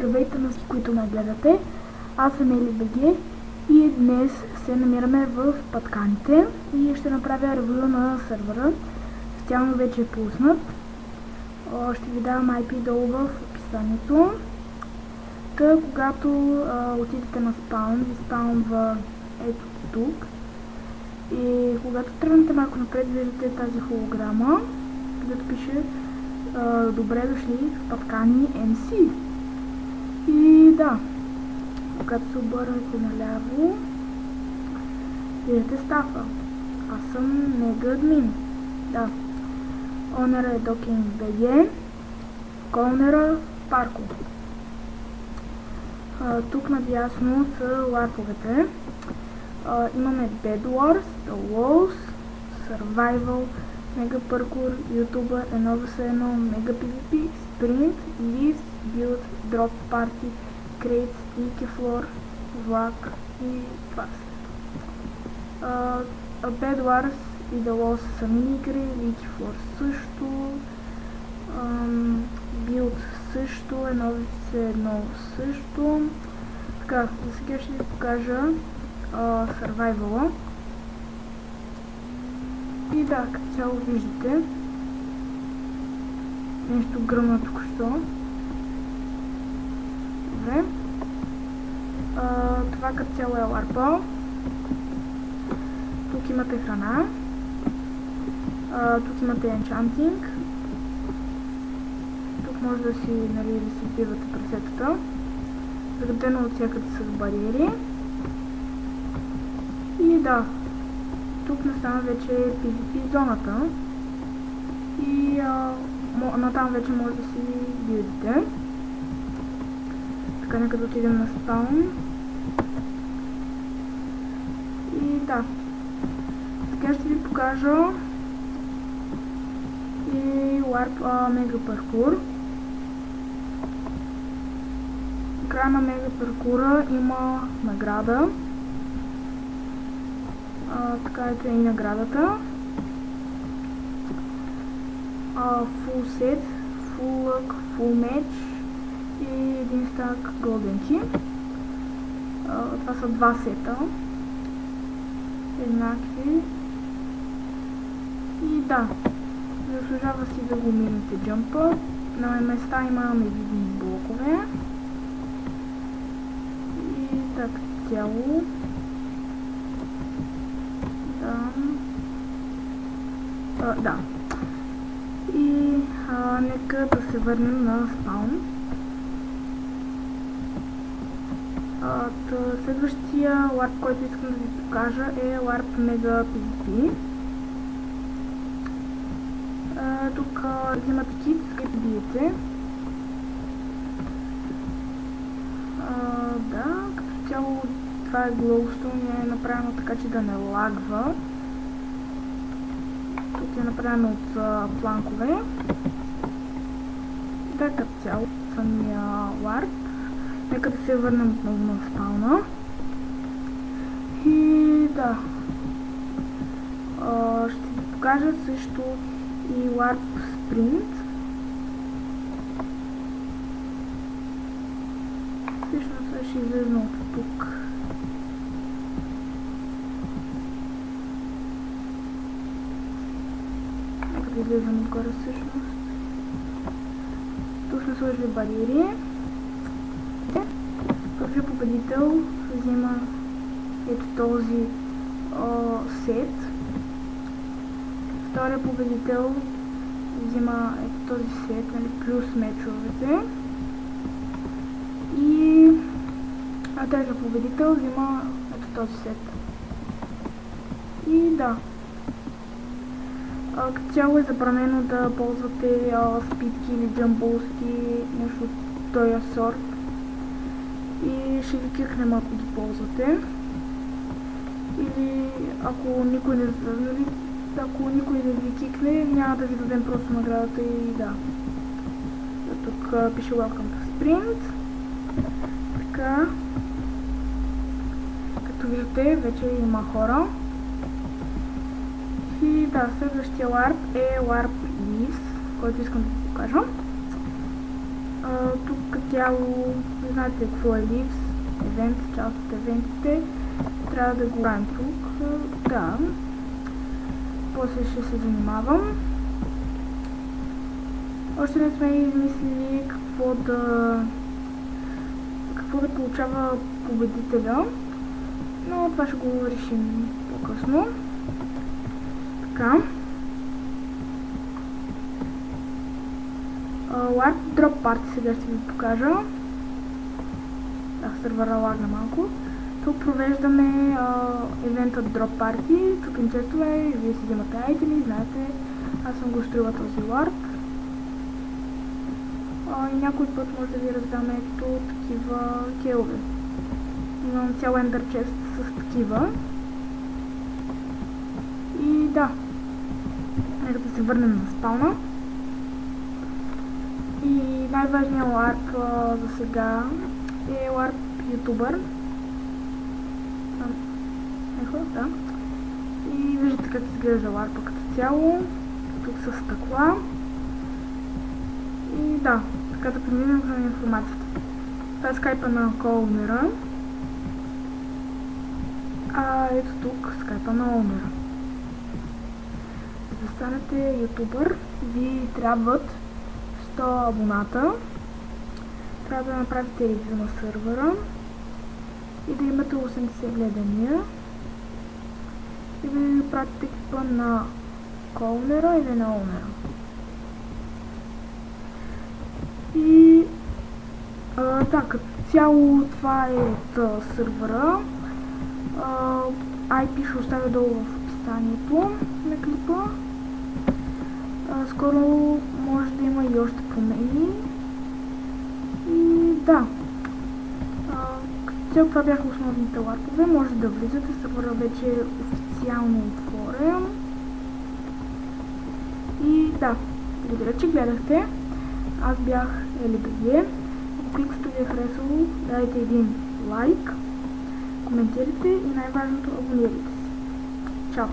Здравейте на всички, които ме гледате. Аз съм Ели БГ и днес се намираме в Патканите и ще направя ревю на сървъра. Официално вече е пуснат. Ще ви давам IP долу в описанието. Когато отидете на спаун, ви спаунва ето тук. И когато тръгнете малко напред, виждате тази холограма, където пише добре дошли в Паткани MC. И да, когато се обърнете наляво, виждате стафа. Аз съм мега админ. Да. Онера е Docking BG, Колнера Парко. Тук надясно са ларповете. Имаме Bed Wars, The Walls, Survival, Mega Parkour, YouTuber, 1vs1, Mega PvP, Sprint, Leaves, Build, Drop Party, Crates, Ike Floor, Влак и това са. Bed Wars и The Walls са мини игри, Ike Floor също, Build също, 1vs1 също. Така, за сега ще ви покажа Survival-а. И да, като цяло виждате нещо гръмна току-що. Добре. Това като цяло е ларпа. Тук имате храна. Тук имате enchanting. Тук може да си, да си бивате пресетата. Заградено от всякъде с бариери. И да, тук настана вече е PvP зоната и натам вече може да си билдите. Така, нека да отидем на спаун. И да, сега ще ви покажа и Warp Mega Parkour. В края на Mega Parkour има награда. Така ето е и наградата. Full set, full luck, full match и един стак голденки. Това са два сета. Еднакви. И да, заслужава си да го минете джъмпа. На места има невидими блокове. И така цяло. Да. И нека да се върнем на спаун. Следващия ларп, който искам да ви покажа, е ларп Mega PvP. Тук взимате кит, където биете. Да, като цяло това е glowstone, е направено така, че да не лагва. Тук е направено от планкове. Да, като цяло самия ларп. Нека да се върнем отново на спауна. И да, ще ви покажа също и ларп Sprint. Всъщност ще излезна от тук. Да излезам отгоре всъщност. Тук сме сложили бариери. Първият победител взима ето този сет. Вторият победител взима ето този сет, плюс мечовете. И третият победител взима ето този сет. И да. Като цяло е забранено да ползвате спитки или джамболски, нещо от този сорт. И ще ви кикнем, ако ги ползвате. Или ако никой не ви кикне, няма да ви дадем просто наградата и да. Тук пише Welcome to Sprint. Така. Като виждате, вече има хора. И да, следващия ларп е ларп Leaves, който искам да ви покажа. Тук като цяло, не знаете какво е Leaves, евент, част от евентите. Трябва да го правим тук. Да. После ще се занимавам. Още не сме измислили какво да получава победителя, но това ще го решим по-късно. Така. Warp Drop Party сега ще ви покажа. Сървъра лагна малко. Тук провеждаме евента Drop Party. Тук им честове, вие си вземате айтеми, знаете, аз съм го строила този Warp. И някой път може да ви раздаме ето такива кейове. Имам цял Ender Chest с такива. И да, нека да се върнем на спауна. И най-важният ларп за сега е ларп ютубър. Да. И виждате как изглежда ларпа като цяло. Тук са стъкла. И да, така да преминем към информацията. Това е скайпа на Колмера. Ето тук скайпа на Олмера. За да станете ютубър, ви трябват 100 абоната. Трябва да направите ревю на сървъра и да имате 80 гледания. И да пратите клипа на Колмера или на Олмера. И да, като цяло това е от сървъра. IP ще оставя долу в описанието на клипа. Скоро може да има и още промени. И да. Като цяло това бяха основните ларпове. Може да влизате, сървъра вече е официално отворен. И да, благодаря, че гледахте. Аз бях EliBG. Ако клипчето ви е харесало, дайте един лайк, коментирайте и най-важното, абонирайте се. Чао!